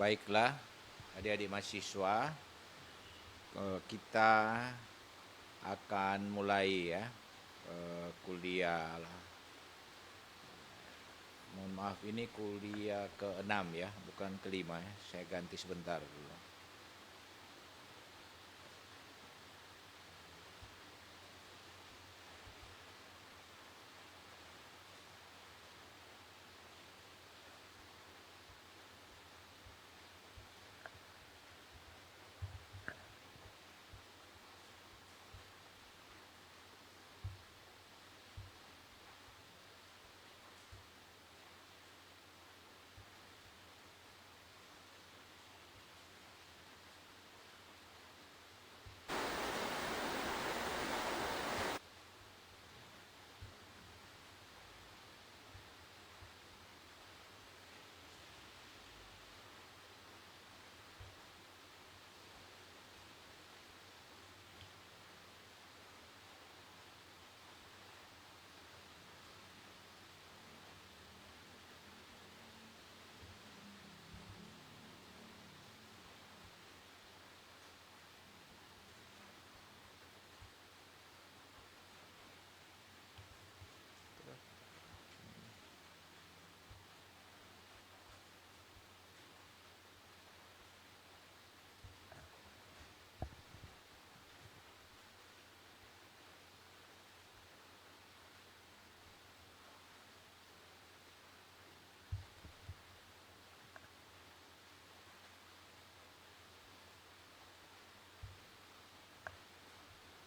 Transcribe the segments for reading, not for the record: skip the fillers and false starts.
Baiklah, adik-adik mahasiswa, kita akan mulai ya kuliah. Mohon maaf, ini kuliah ke-6 ya, bukan ke-5 ya. Saya ganti sebentar dulu.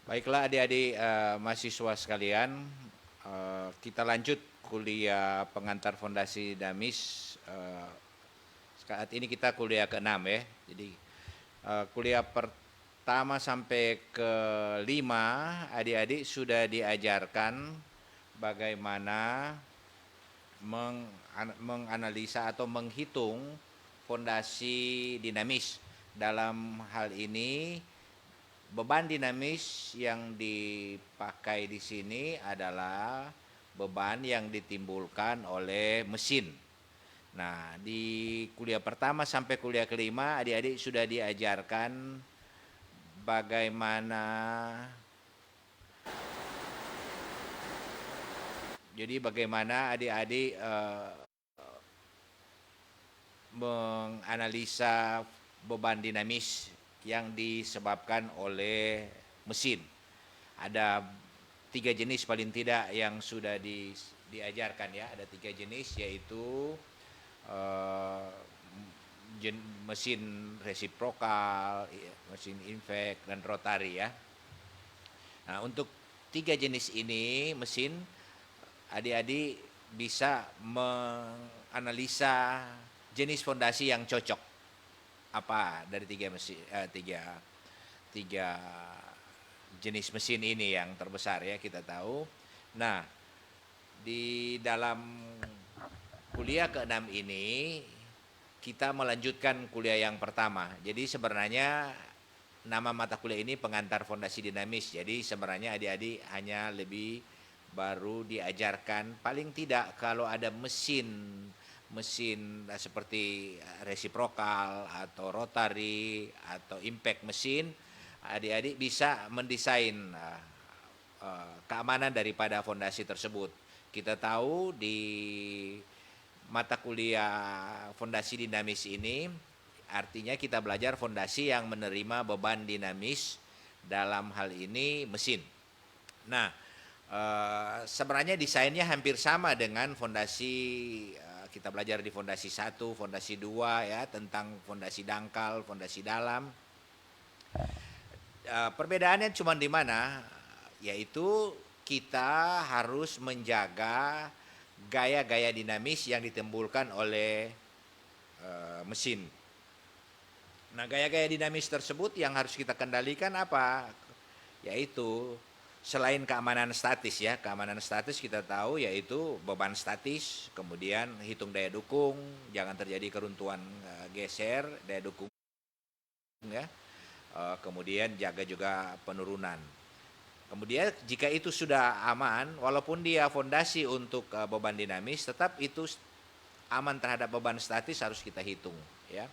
Baiklah adik-adik mahasiswa sekalian, kita lanjut kuliah pengantar fondasi DAMIS. Saat ini kita kuliah ke-6 ya. Jadi kuliah pertama sampai ke-5 adik-adik sudah diajarkan bagaimana menganalisa atau menghitung fondasi dinamis. Dalam hal ini beban dinamis yang dipakai di sini adalah beban yang ditimbulkan oleh mesin. Nah, di kuliah pertama sampai kuliah ke-5 adik-adik sudah diajarkan bagaimana adik-adik menganalisa beban dinamis yang disebabkan oleh mesin. Ada 3 jenis paling tidak yang sudah diajarkan ya. Ada 3 jenis, yaitu mesin resiprokal, mesin impact, dan rotari ya. Nah, untuk 3 jenis ini mesin, adik-adik bisa menganalisa jenis fondasi yang cocok apa dari tiga jenis mesin ini yang terbesar ya kita tahu. Nah, di dalam kuliah ke-6 ini kita melanjutkan kuliah yang pertama. Jadi sebenarnya nama mata kuliah ini pengantar fondasi dinamis. Jadi sebenarnya adik-adik hanya lebih baru diajarkan paling tidak kalau ada mesin seperti resiprokal atau rotary atau impact mesin, adik-adik bisa mendesain keamanan daripada fondasi tersebut. Kita tahu di mata kuliah fondasi dinamis ini artinya kita belajar fondasi yang menerima beban dinamis, dalam hal ini mesin. Nah, sebenarnya desainnya hampir sama dengan fondasi kita belajar di fondasi 1, fondasi 2 ya, tentang fondasi dangkal, fondasi dalam. Perbedaannya cuma di mana? Yaitu kita harus menjaga gaya-gaya dinamis yang ditimbulkan oleh mesin. Nah, gaya-gaya dinamis tersebut yang harus kita kendalikan apa? Yaitu selain keamanan statis ya, keamanan statis kita tahu yaitu beban statis, kemudian hitung daya dukung, jangan terjadi keruntuhan geser, daya dukung ya, kemudian jaga juga penurunan. Kemudian jika itu sudah aman, walaupun dia fondasi untuk beban dinamis, tetap itu aman terhadap beban statis harus kita hitung ya.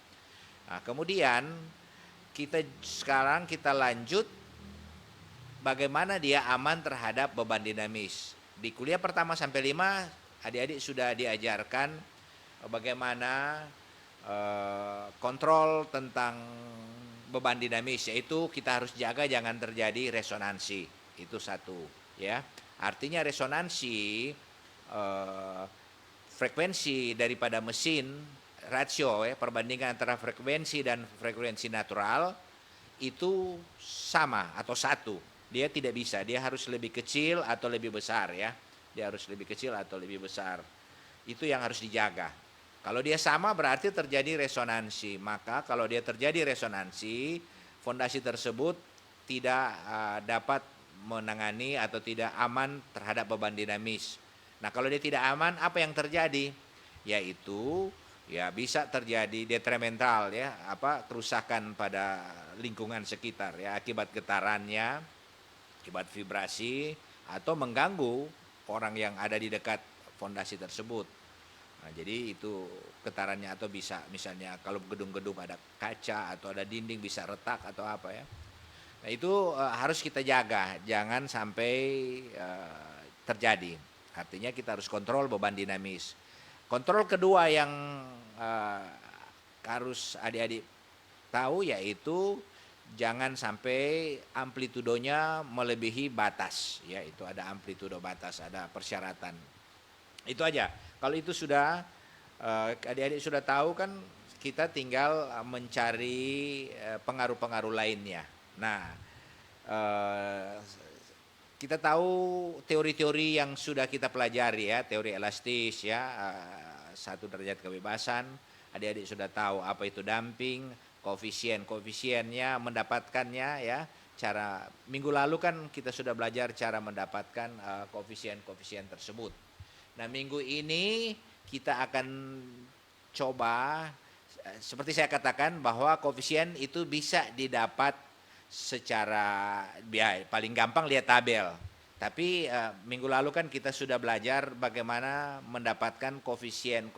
Nah, kemudian sekarang kita lanjut bagaimana dia aman terhadap beban dinamis. Di kuliah pertama sampai 5 adik-adik sudah diajarkan bagaimana kontrol tentang beban dinamis, yaitu kita harus jaga jangan terjadi resonansi. Itu satu, ya. Artinya resonansi frekuensi daripada mesin, rasio perbandingan antara frekuensi dan frekuensi natural itu sama atau satu. Dia tidak bisa, dia harus lebih kecil atau lebih besar, ya. Dia harus lebih kecil atau lebih besar. Itu yang harus dijaga. Kalau dia sama berarti terjadi resonansi. Maka kalau dia terjadi resonansi, fondasi tersebut tidak dapat menangani atau tidak aman terhadap beban dinamis. Nah, kalau dia tidak aman, apa yang terjadi? Yaitu ya bisa terjadi detrimental, ya, kerusakan pada lingkungan sekitar, ya, akibat getarannya, akibat vibrasi atau mengganggu orang yang ada di dekat fondasi tersebut. Nah, jadi itu getarannya, atau bisa misalnya kalau gedung-gedung ada kaca atau ada dinding bisa retak atau apa, ya. Nah, itu harus kita jaga jangan sampai terjadi. Artinya kita harus kontrol beban dinamis. Kontrol kedua yang harus adik-adik tahu yaitu jangan sampai amplitudonya melebihi batas, ya. Itu ada amplitudo batas, ada persyaratan. Itu aja. Kalau itu sudah adik-adik sudah tahu, kan kita tinggal mencari pengaruh-pengaruh lainnya. Nah, kita tahu teori-teori yang sudah kita pelajari, ya, teori elastis, ya, 1 derajat kebebasan. Adik-adik sudah tahu apa itu damping, koefisiennya, mendapatkannya, ya. Cara minggu lalu kan kita sudah belajar cara mendapatkan koefisien tersebut. Nah, minggu ini kita akan coba, seperti saya katakan, bahwa koefisien itu bisa didapat secara, ya, paling gampang lihat tabel. Tapi minggu lalu kan kita sudah belajar bagaimana mendapatkan koefisien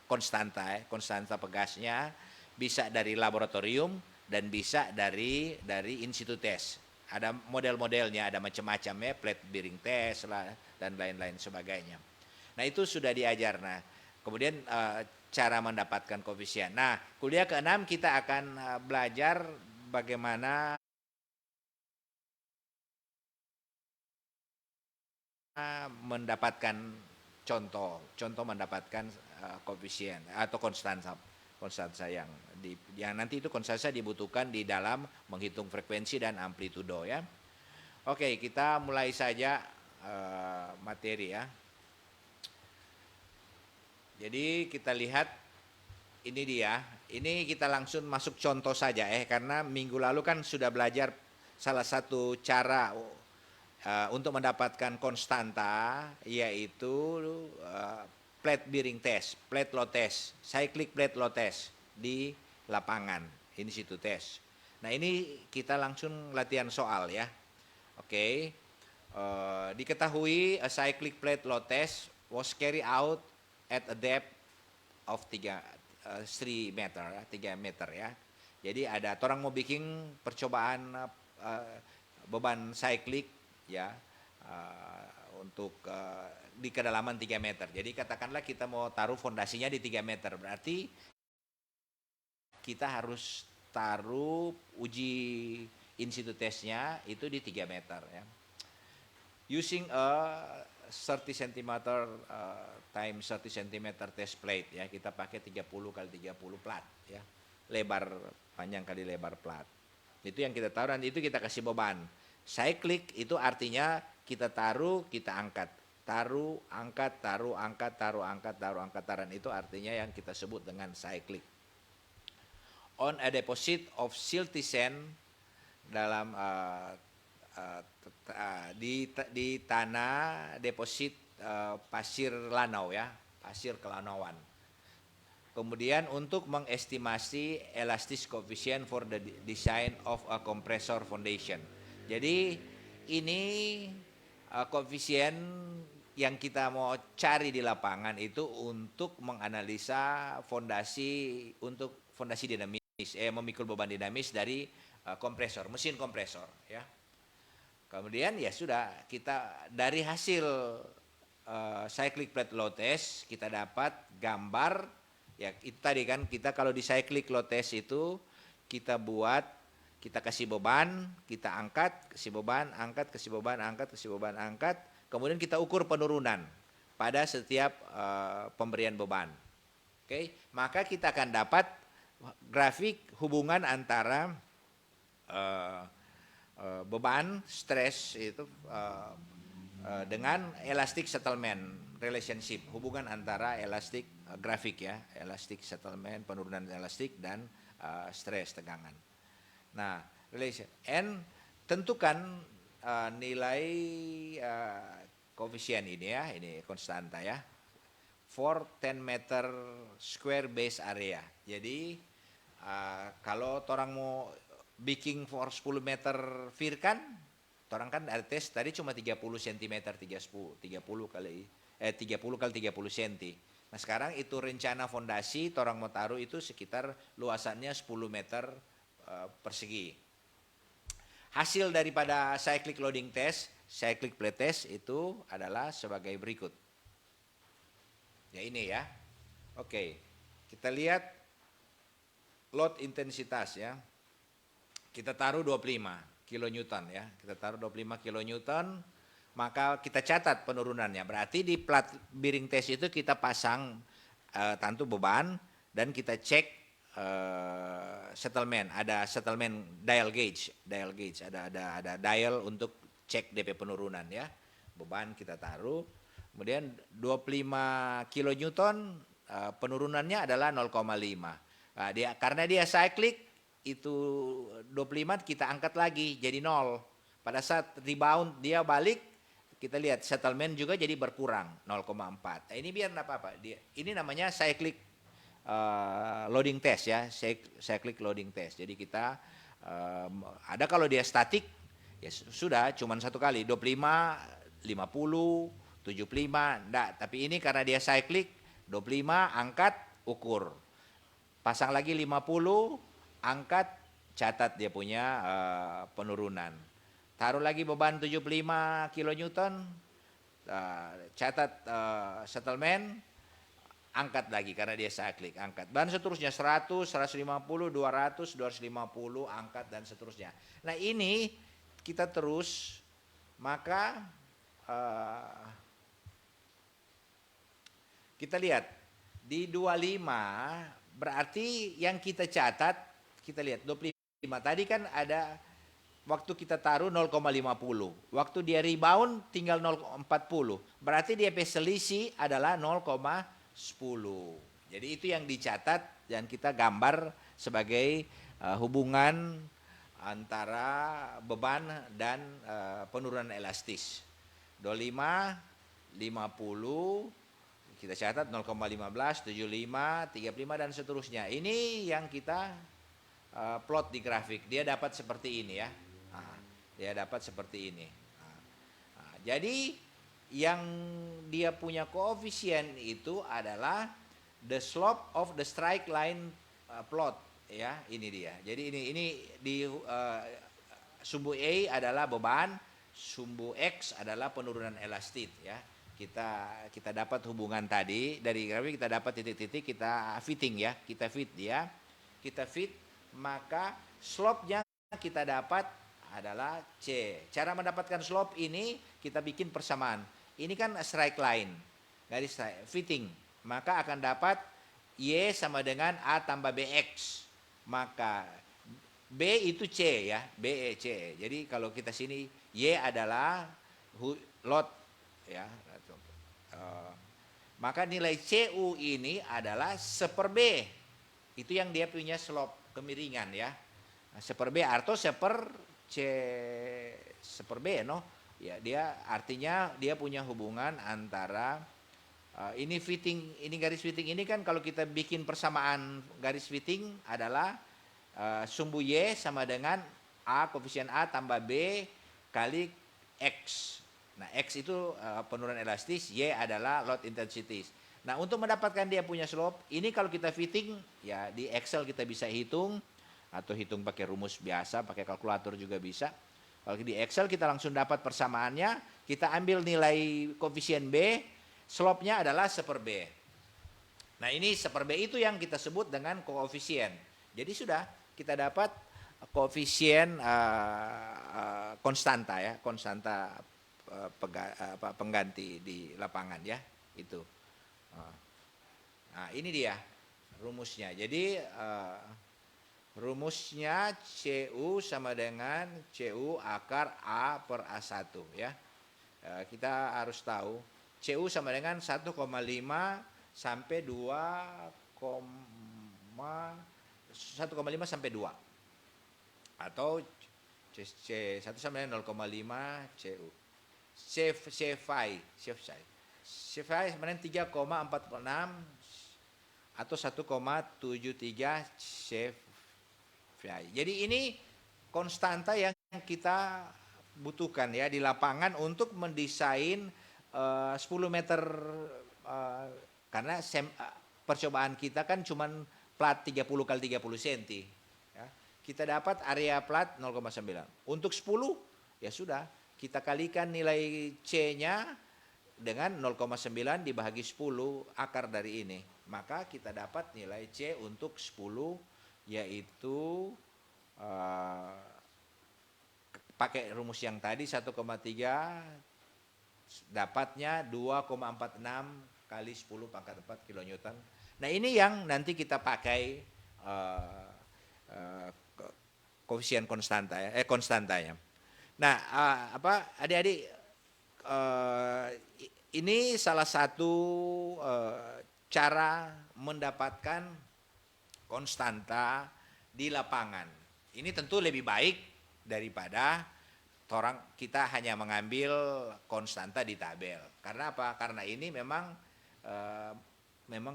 konstanta pegasnya, bisa dari laboratorium dan bisa dari in situ test. Ada model-modelnya, ada macam-macam, ya, plate bearing test lah dan lain-lain sebagainya. Nah, itu sudah diajar. Nah, kemudian cara mendapatkan koefisien. Nah, kuliah ke-6 kita akan belajar bagaimana mendapatkan contoh mendapatkan koefisien atau konstansa yang nanti itu konstansa dibutuhkan di dalam menghitung frekuensi dan amplitudo, ya. Oke, kita mulai saja materi, ya. Jadi kita lihat ini dia. Ini kita langsung masuk contoh saja, karena minggu lalu kan sudah belajar salah satu cara untuk mendapatkan konstanta, yaitu plate bearing test, plate load test, cyclic plate load test di lapangan, in situ test. Nah, ini kita langsung latihan soal, ya. Oke. Diketahui a cyclic plate load test was carried out at a depth of 3 meter, 3 meter, ya. Jadi orang mau bikin percobaan beban cyclic, ya, untuk di kedalaman 3 meter. Jadi katakanlah kita mau taruh fondasinya di 3 meter, berarti kita harus taruh uji in situ testnya itu di 3 meter, ya. Using a 30 cm times 30 cm test plate, ya, kita pakai 30 kali 30 plat, ya, lebar panjang kali lebar plat. Itu yang kita taruh, dan itu kita kasih beban. Cyclic itu artinya kita taruh, kita angkat, taruh, angkat, taruh, angkat, taruh, angkat, taruh, angkat, taruh. Itu artinya yang kita sebut dengan cyclic. On a deposit of silty sand, dalam di tanah deposit pasir lanau, ya, pasir kelanauan. Kemudian untuk mengestimasi elastis coefficient for the design of a compressor foundation. Jadi ini koefisien yang kita mau cari di lapangan itu untuk menganalisa fondasi untuk fondasi dinamis, memikul beban dinamis dari kompresor, mesin kompresor ya. Kemudian ya sudah, kita dari hasil cyclic plate load test kita dapat gambar ya, itu tadi kan kita kalau di cyclic load test itu kita buat, kita kasih beban, kita angkat, kasih beban, angkat, kasih beban, angkat, kasih beban, angkat, kemudian kita ukur penurunan pada setiap pemberian beban. Oke, maka kita akan dapat grafik hubungan antara beban, stres itu dengan elastic settlement relationship, hubungan antara elastic grafik ya, elastic settlement, penurunan elastik dan stres, tegangan. Nah, relation N, tentukan nilai koefisien ini ya, ini konstanta ya, for 10 meter square base area. Jadi kalau orang mau bikin for 10 meter Firkan, orang kan ada tes tadi cuma 30 cm, 30 kali 30 cm. Nah sekarang itu rencana fondasi orang mau taruh itu sekitar luasannya 10 meter persegi. Hasil daripada cyclic loading test, cyclic plate test itu adalah sebagai berikut. Ya ini ya. Oke, kita lihat load intensitas ya. Kita taruh 25 kilonewton ya. Kita taruh 25 kilonewton, maka kita catat penurunannya. Berarti di plat bearing test itu kita pasang tantu beban dan kita cek settlement. Ada settlement dial gauge, ada dial untuk cek DP penurunan ya. Beban kita taruh. Kemudian 25 kilonewton penurunannya adalah 0,5. Nah, karena dia cyclic itu 25 kita angkat lagi jadi 0. Pada saat rebound dia balik, kita lihat settlement juga jadi berkurang 0,4. Nah, ini biar apa-apa. Ini namanya cyclic loading test ya, cyclic loading test. Jadi kita ada kalau dia statik ya sudah cuman satu kali 25, 50, 75 enggak, tapi ini karena dia cyclic 25 angkat ukur. Pasang lagi 50 angkat, catat dia punya penurunan. Taruh lagi beban 75 kilonewton, catat settlement, angkat lagi karena dia cyclic, angkat. Dan seterusnya 100, 150, 200, 250, angkat dan seterusnya. Nah ini kita terus, maka kita lihat di 25 berarti yang kita catat, kita lihat 25 tadi kan ada waktu kita taruh 0,50. Waktu dia rebound tinggal 0,40. Berarti dia selisih adalah 0,10. Jadi itu yang dicatat dan kita gambar sebagai hubungan antara beban dan penurunan elastis. 25, 50, kita catat 0,15, 75, 35 dan seterusnya. Ini yang kita plot di grafik. Dia dapat seperti ini ya. Dia dapat seperti ini. Jadi yang dia punya koefisien itu adalah the slope of the strike line plot ya, ini dia. Jadi ini di sumbu A adalah beban, sumbu X adalah penurunan elastis ya. Kita dapat hubungan tadi dari grafik, kita dapat titik-titik, kita fitting ya, kita fit dia, kita fit, maka slope-nya kita dapat adalah C. Cara mendapatkan slope ini kita bikin persamaan. Ini kan strike line, garis fitting, maka akan dapat Y sama dengan A tambah BX. Maka B itu C ya, B C. Jadi kalau kita sini Y adalah load ya. Maka nilai CU ini adalah seper B. Itu yang dia punya slope kemiringan ya. Seper B atau seper C seper B no. Ya, dia artinya dia punya hubungan antara ini fitting, ini garis fitting ini kan kalau kita bikin persamaan garis fitting adalah sumbu Y sama dengan A, koefisien A tambah B kali X. Nah, X itu penurunan elastis, Y adalah load intensity. Nah, untuk mendapatkan dia punya slope, ini kalau kita fitting, ya di Excel kita bisa hitung, atau hitung pakai rumus biasa, pakai kalkulator juga bisa. Kalau di Excel kita langsung dapat persamaannya, kita ambil nilai koefisien B, slope-nya adalah 1/B. Nah, ini 1/B itu yang kita sebut dengan koefisien. Jadi sudah kita dapat koefisien konstanta ya, konstanta pengganti di lapangan ya, itu. Nah, ini dia rumusnya. Jadi rumusnya CU sama dengan CU akar A per A1 ya. Kita harus tahu CU sama dengan 1,5 sampai 1,5 sampai 2. Atau C1 sama dengan 0,5 CU. C5 sebenarnya 3,46 atau 1,73 CFI. Jadi ini konstanta yang kita butuhkan ya di lapangan untuk mendesain 10 meter karena percobaan kita kan cuma plat 30 kali 30 cm. Ya. Kita dapat area plat 0,9. Untuk 10 ya sudah kita kalikan nilai C-nya dengan 0,9 dibagi 10 akar dari ini. Maka kita dapat nilai C untuk 10 yaitu pakai rumus yang tadi 1,3 dapatnya 2,46 kali 10 pangkat 4 kilonewton. Nah, ini yang nanti kita pakai koefisien konstantanya. Nah, adik-adik, ini salah satu cara mendapatkan konstanta di lapangan. Ini tentu lebih baik daripada kita hanya mengambil konstanta di tabel. Karena apa? Karena ini memang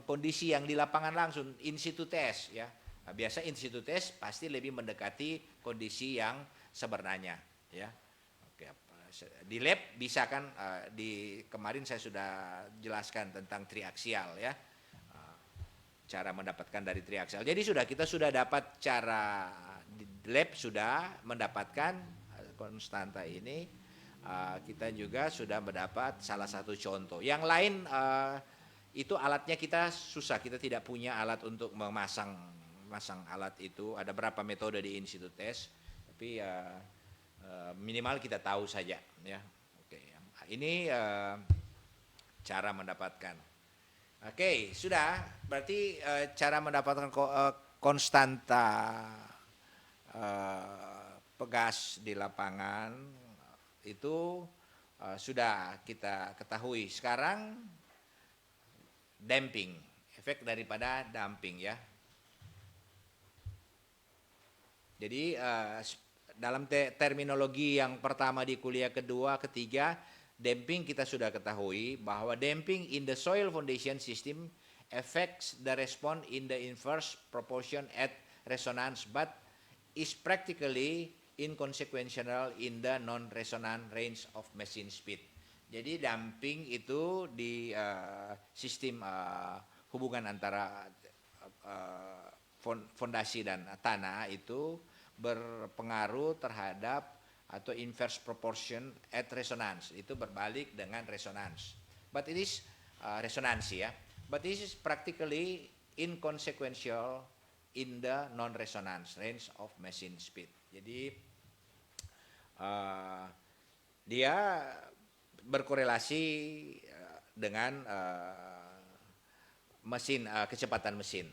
kondisi yang di lapangan langsung, in situ test ya. Nah, biasa in situ test pasti lebih mendekati kondisi yang sebenarnya ya. Oke, di lab bisa kan kemarin saya sudah jelaskan tentang triaksial ya. Cara mendapatkan dari triaksial. Jadi kita sudah dapat cara di lab sudah mendapatkan konstanta ini. Kita juga sudah mendapat salah satu contoh. Yang lain itu alatnya kita susah, kita tidak punya alat untuk memasang alat itu. Ada berapa metode di in situ test, tapi minimal kita tahu saja ya. Oke, ini cara mendapatkan. Oke, sudah. Berarti cara mendapatkan konstanta pegas di lapangan itu sudah kita ketahui. Sekarang damping, efek daripada damping ya. Jadi dalam terminologi yang pertama di kuliah kedua, ketiga, damping kita sudah ketahui bahwa damping in the soil foundation system affects the response in the inverse proportion at resonance but is practically inconsequential in the non-resonant range of machine speed. Jadi damping itu di sistem hubungan antara fondasi dan tanah itu berpengaruh terhadap atau inverse proportion at resonance, itu berbalik dengan resonance. But it is resonansi ya. But this is practically inconsequential in the non-resonance range of machine speed. Jadi dia berkorelasi dengan mesin, kecepatan mesin.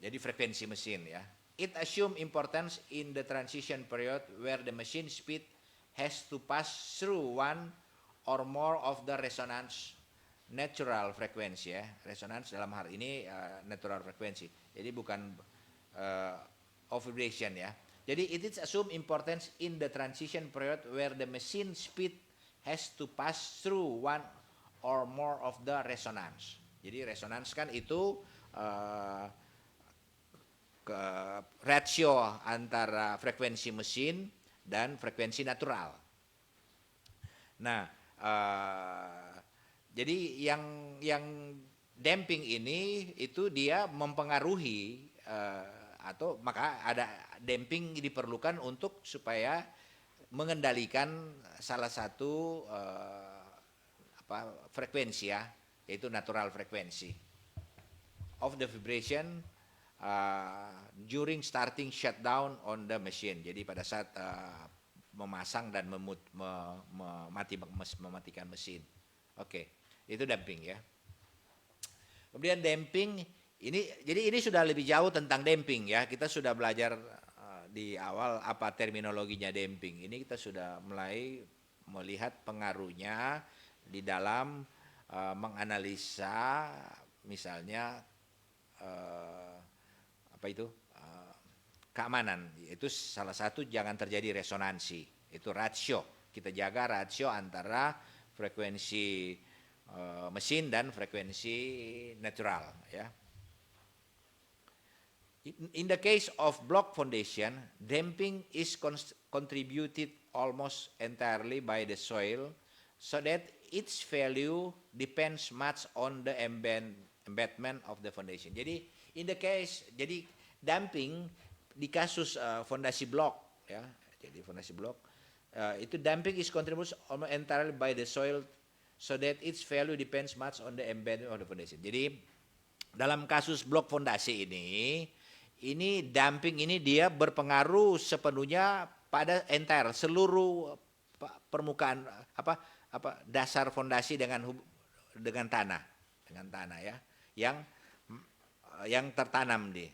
Jadi frekuensi mesin ya. It assume importance in the transition period where the machine speed has to pass through one or more of the resonance natural frequency ya. Resonance dalam hal ini natural frequency. Jadi bukan of vibration ya. Jadi it is assume importance in the transition period where the machine speed has to pass through one or more of the resonance. Jadi resonance kan itu ratio antara frekuensi mesin dan frekuensi natural. Nah, Jadi yang damping ini itu dia mempengaruhi atau maka ada damping diperlukan untuk supaya mengendalikan salah satu frekuensi ya, yaitu natural frekuensi of the vibration during starting shutdown on the machine. Jadi pada saat memasang dan mematikan mesin. Oke, itu damping ya. Kemudian damping jadi ini sudah lebih jauh tentang damping ya. Kita sudah belajar di awal apa terminologinya damping. Ini kita sudah mulai melihat pengaruhnya di dalam menganalisa misalnya keamanan. Itu salah satu jangan terjadi resonansi. Itu rasio. Kita jaga rasio antara frekuensi mesin dan frekuensi natural ya. In the case of block foundation, damping is contributed almost entirely by the soil, so that its value depends much on the embedment of the foundation. Jadi in the case, jadi damping di kasus fondasi blok ya, jadi fondasi blok itu damping is contributed almost entirely by the soil, so that its value depends much on the embedment of the foundation. Jadi dalam kasus blok fondasi ini damping ini dia berpengaruh sepenuhnya pada entire seluruh permukaan dasar fondasi dengan tanah ya, yang tertanam ya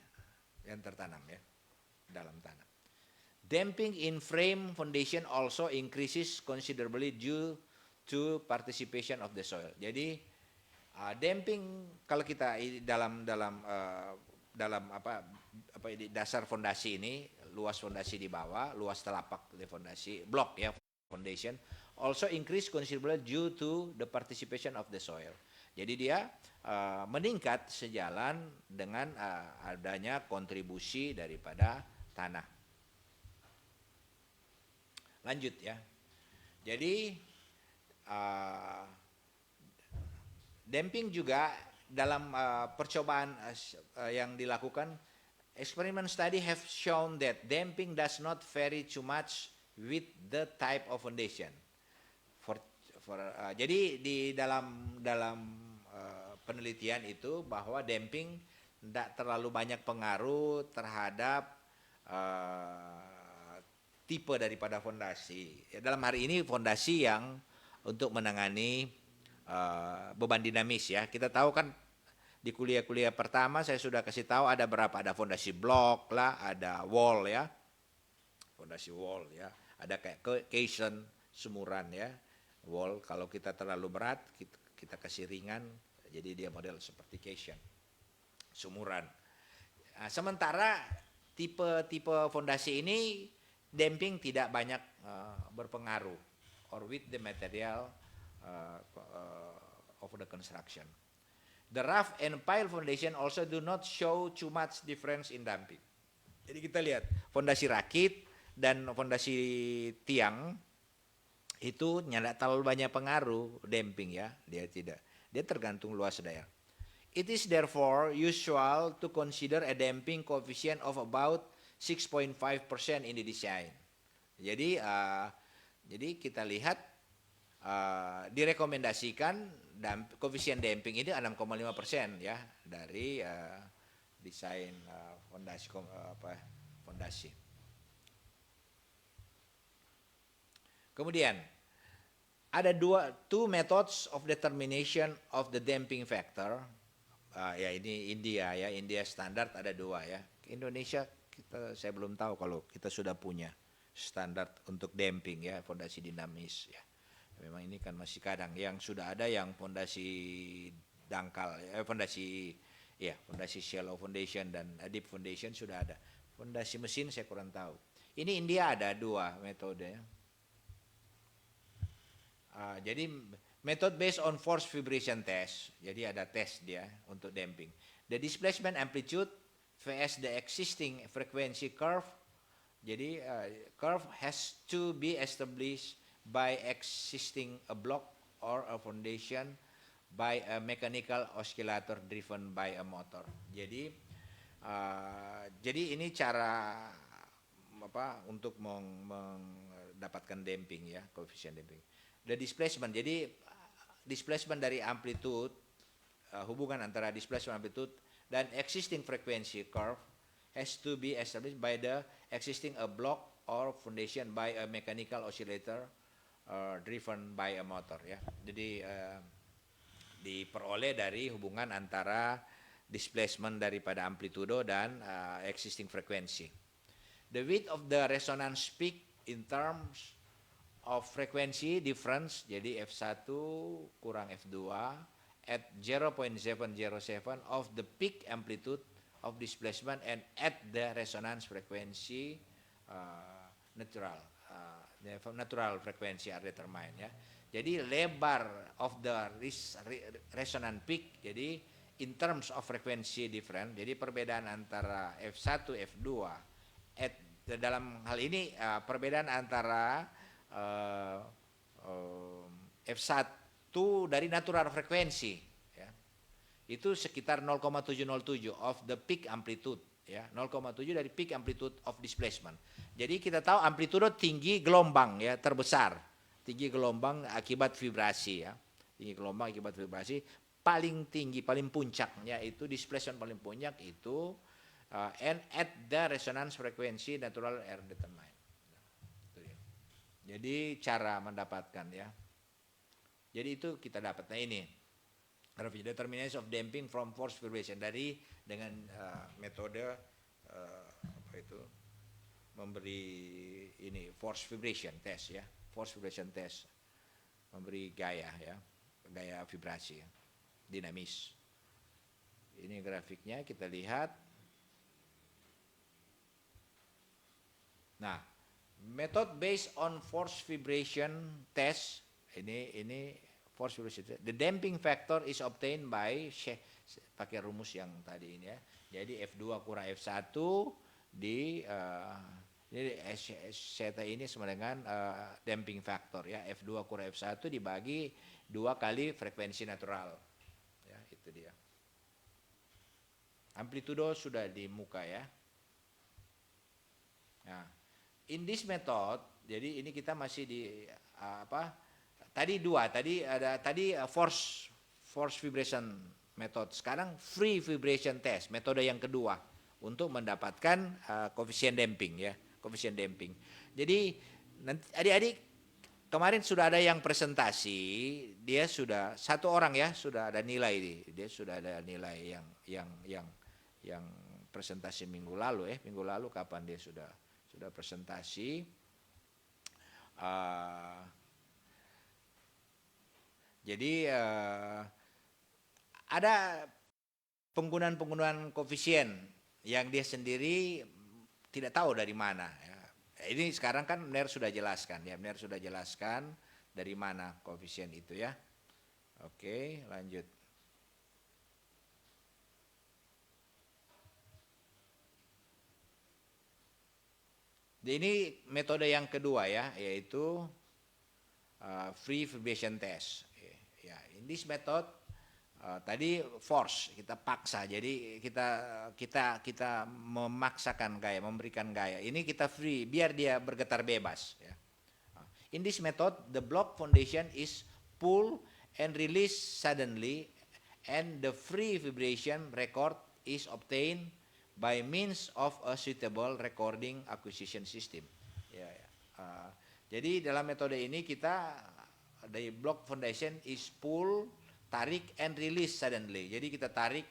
dalam tanah. Damping in frame foundation also increases considerably due to participation of the soil. Jadi damping kalau kita dalam dasar fondasi ini, luas fondasi di bawah, luas telapak di fondasi blok ya, foundation also increase considerably due to the participation of the soil. Jadi dia meningkat sejalan dengan adanya kontribusi daripada tanah. Lanjut ya. Jadi damping juga dalam percobaan yang dilakukan, experiment study have shown that damping does not vary too much with the type of foundation. Jadi di dalam penelitian itu bahwa damping tidak terlalu banyak pengaruh terhadap tipe daripada fondasi. Ya, dalam hari ini fondasi yang untuk menangani beban dinamis ya. Kita tahu kan di kuliah-kuliah pertama saya sudah kasih tahu ada berapa, ada fondasi blok lah, ada wall ya. Fondasi wall ya. Ada kayak caisson, sumuran ya. Wall kalau kita terlalu berat kita kasih ringan, jadi dia model seperti caisson. Sumuran. Nah, sementara tipe fondasi ini damping tidak banyak berpengaruh or with the material of the construction. The rough and pile foundation also do not show too much difference in damping. Jadi kita lihat fondasi rakit dan fondasi tiang itu tidak terlalu banyak pengaruh damping ya, dia tergantung luas daya. It is therefore usual to consider a damping coefficient of about 6.5% in the design. Jadi kita lihat direkomendasikan koefisien damping ini 6,5% ya dari desain fondasi. Kemudian ada two methods of determination of the damping factor. Ya ini India standar ada dua ya. Indonesia saya belum tahu kalau kita sudah punya standar untuk damping ya, fondasi dinamis ya. Memang ini kan masih kadang yang sudah ada yang fondasi dangkal fondasi shallow foundation dan deep foundation sudah ada. Fondasi mesin saya kurang tahu. Ini India ada dua metode ya. Jadi method based on force vibration test. Jadi ada tes dia untuk damping. The displacement amplitude vs the existing frequency curve. Jadi curve has to be established by existing a block or a foundation by a mechanical oscillator driven by a motor. Jadi ini cara untuk mendapatkan damping ya, koefisien damping. The displacement. Jadi displacement dari amplitude, hubungan antara displacement amplitude dan existing frequency curve has to be established by the existing a block or foundation by a mechanical oscillator driven by a motor ya. Jadi diperoleh dari hubungan antara displacement daripada amplitudo dan existing frequency. The width of the resonance peak in terms of frequency difference, jadi F1 kurang F2 at 0.707 of the peak amplitude of displacement and at the resonance frequency natural frequency are determined ya. Jadi lebar of the resonance peak, jadi in terms of frequency difference, jadi perbedaan antara F1 F2 dalam hal ini perbedaan antara F1 dari natural frekuensi ya, itu sekitar 0,707 of the peak amplitude ya, 0,7 dari peak amplitude of displacement. Jadi kita tahu amplitudo tinggi gelombang ya, terbesar, tinggi gelombang akibat vibrasi ya, tinggi gelombang akibat vibrasi, paling tinggi, paling puncaknya itu displacement paling puncak itu and at the resonance frequency natural air determined. Jadi cara mendapatkan ya. Jadi itu kita dapat. Nah ini determination of damping from force vibration dengan metode memberi ini force vibration test ya, force vibration test, memberi gaya ya, gaya vibrasi ya, dinamis. Ini grafiknya kita lihat. Nah, method based on force vibration test, ini force vibration test. The damping factor is obtained by pakai rumus yang tadi ini ya. Jadi F2 kurang F1 jadi zeta ini sama dengan damping factor ya, F2 kurang F1 dibagi 2 kali frekuensi natural. Ya, itu dia. Amplitudo sudah di muka ya. Nah, in this method, jadi ini kita masih di tadi force vibration method. Sekarang free vibration test, metode yang kedua untuk mendapatkan koefisien damping ya, koefisien damping. Jadi nanti adik-adik kemarin sudah ada yang presentasi, dia sudah satu orang ya, sudah ada nilai dia sudah ada nilai yang presentasi minggu lalu kapan dia sudah presentasi. Jadi ada penggunaan koefisien yang dia sendiri tidak tahu dari mana. Ya. Ini sekarang kan Mner sudah jelaskan ya, Mner sudah jelaskan dari mana koefisien itu ya. Oke, lanjut. Ini metode yang kedua ya, yaitu free vibration test. Ya, in this method tadi force kita paksa, jadi kita memaksakan gaya, memberikan gaya. Ini kita free, biar dia bergetar bebas. Ya. In this method, the block foundation is pull and release suddenly, and the free vibration record is obtained by means of a suitable recording acquisition system. Ya, ya. Jadi dalam metode ini kita dari block foundation is pull, tarik and release suddenly. Jadi kita tarik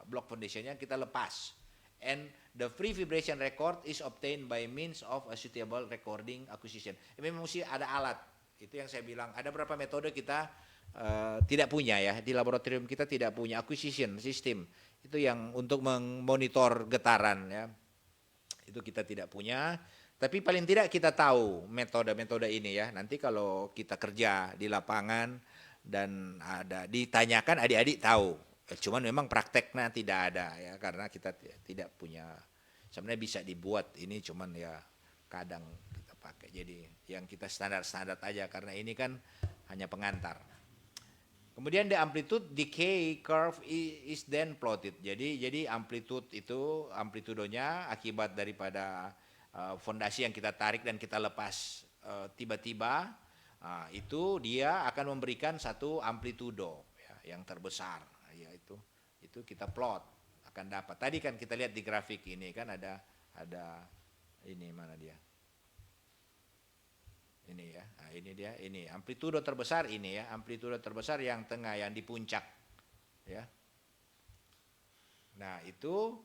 block foundationnya, kita lepas. And the free vibration record is obtained by means of a suitable recording acquisition. Memang mesti ada alat. Itu yang saya bilang. Ada beberapa metode kita tidak punya ya, di laboratorium kita tidak punya acquisition system. Itu yang untuk memonitor getaran ya. Itu kita tidak punya, tapi paling tidak kita tahu metode-metode ini ya. Nanti kalau kita kerja di lapangan dan ada ditanyakan, adik-adik tahu. Cuman memang prakteknya tidak ada ya, karena kita tidak punya. Sebenarnya bisa dibuat ini, cuman ya kadang kita pakai. Jadi yang kita standar-standar aja, karena ini kan hanya pengantar. Kemudian the amplitude decay curve is then plotted. Jadi amplitude itu amplitudonya akibat daripada fondasi yang kita tarik dan kita lepas tiba-tiba itu dia akan memberikan satu amplitudo ya, yang terbesar. Ya itu kita plot akan dapat. Tadi kan kita lihat di grafik ini kan ada ini mana dia? Ini ya, nah ini dia, ini amplitudo terbesar ini ya, amplitudo terbesar yang tengah, yang di puncak, ya. Nah itu,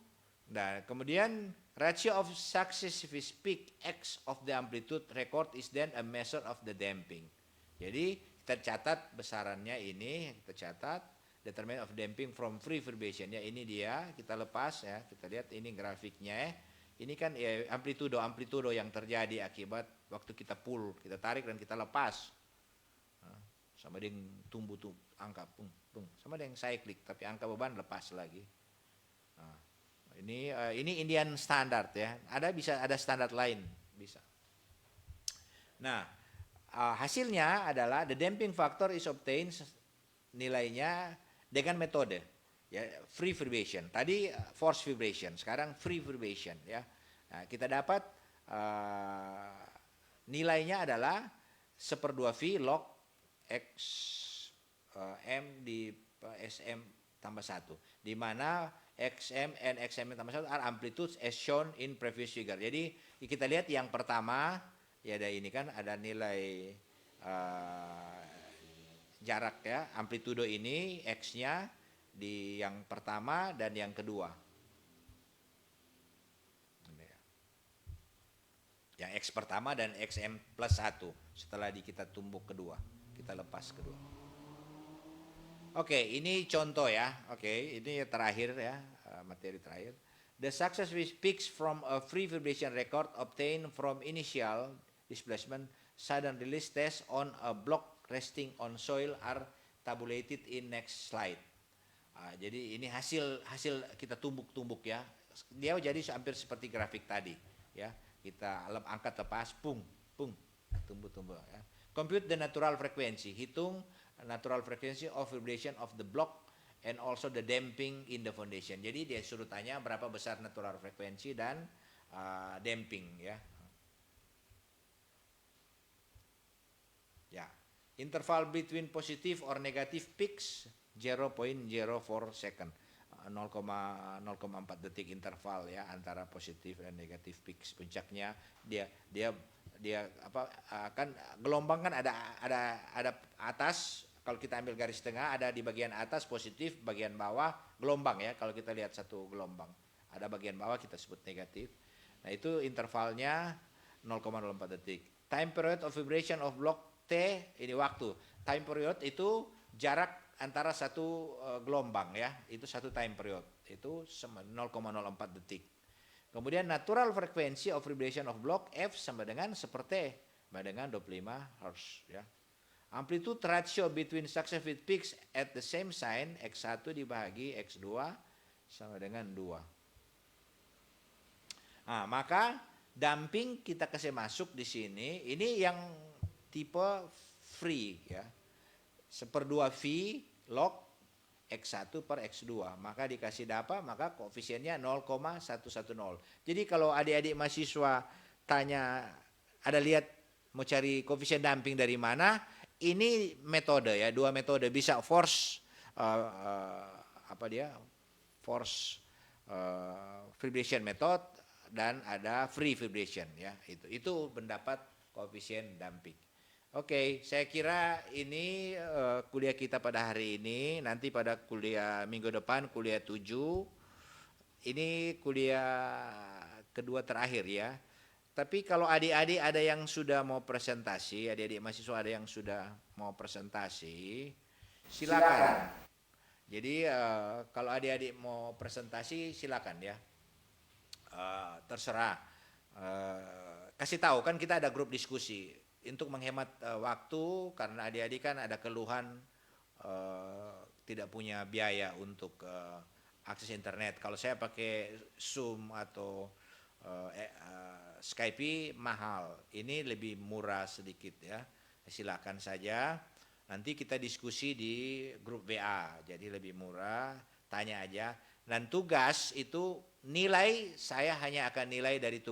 nah kemudian ratio of successive peak x of the amplitude record is then a measure of the damping. Jadi kita catat besarannya ini, kita catat determinant of damping from free vibration ya, ini dia, kita lepas ya, kita lihat ini grafiknya ya. Ini kan ya, amplitudo yang terjadi akibat waktu kita pull, kita tarik dan kita lepas. Sama dengan tumbuh angka sama dengan cyclic, tapi angka beban lepas lagi. Ini Indian standard ya. Bisa ada standar lain bisa. Nah, hasilnya adalah the damping factor is obtained nilainya dengan metode ya, free vibration. Tadi force vibration, sekarang free vibration ya. Nah, kita dapat nilainya adalah 1/2 V log x m di sm tambah 1, di mana xm and xm tambah 1 are amplitudes as shown in previous figure. Jadi kita lihat yang pertama ya, ada ini kan ada nilai jarak ya, amplitudo ini x-nya di yang pertama dan yang kedua. Yang X pertama dan XM plus 1 setelah kita tumbuk kedua, kita lepas kedua. Oke, ini contoh ya. Oke, ini terakhir ya, materi terakhir. The success with peaks from a free vibration record obtained from initial displacement sudden release test on a block resting on soil are tabulated in next slide. Jadi ini hasil kita tumbuk-tumbuk ya. Dia jadi hampir seperti grafik tadi ya. Kita angkat lepas, pung, tumbuh ya. Compute the natural frequency, hitung natural frequency of vibration of the block and also the damping in the foundation. Jadi dia suruh tanya berapa besar natural frequency dan damping ya. Ya, interval between positive or negative peaks 0.04 second. 0,4 detik interval ya antara positif dan negatif peaks. Puncaknya dia kan gelombang kan ada atas, kalau kita ambil garis tengah ada di bagian atas positif, bagian bawah gelombang ya. Kalau kita lihat satu gelombang ada bagian bawah kita sebut negatif. Nah itu intervalnya 0,04 detik. Time period of vibration of block T, ini waktu. Time period itu jarak antara satu gelombang ya, itu satu time period, itu 0,04 detik. Kemudian natural frequency of vibration of block F sama dengan seperti dengan 25 Hz ya. Amplitude ratio between successive peaks at the same sign X1 dibagi X2 sama dengan 2. Nah, maka damping kita kasih masuk di sini, ini yang tipe free ya. 1/2 V log X1 per X2, maka dikasih apa? Maka koefisiennya 0,110. Jadi kalau adik-adik mahasiswa tanya, ada lihat mau cari koefisien damping dari mana, ini metode ya, 2 metode, bisa force force vibration method dan ada free vibration ya, itu mendapat koefisien damping. Oke, saya kira ini kuliah kita pada hari ini. Nanti pada kuliah minggu depan, kuliah 7. Ini kuliah kedua terakhir ya. Tapi kalau adik-adik ada yang sudah mau presentasi, adik-adik mahasiswa ada yang sudah mau presentasi, silakan. Jadi kalau adik-adik mau presentasi silakan ya. Terserah. Kasih tahu, kan kita ada grup diskusi. Untuk menghemat waktu, karena adik-adik kan ada keluhan tidak punya biaya untuk akses internet. Kalau saya pakai Zoom atau Skype mahal, ini lebih murah sedikit ya. Silakan saja. Nanti kita diskusi di grup WA, jadi lebih murah, tanya aja. Dan tugas itu nilai saya hanya akan nilai dari tugas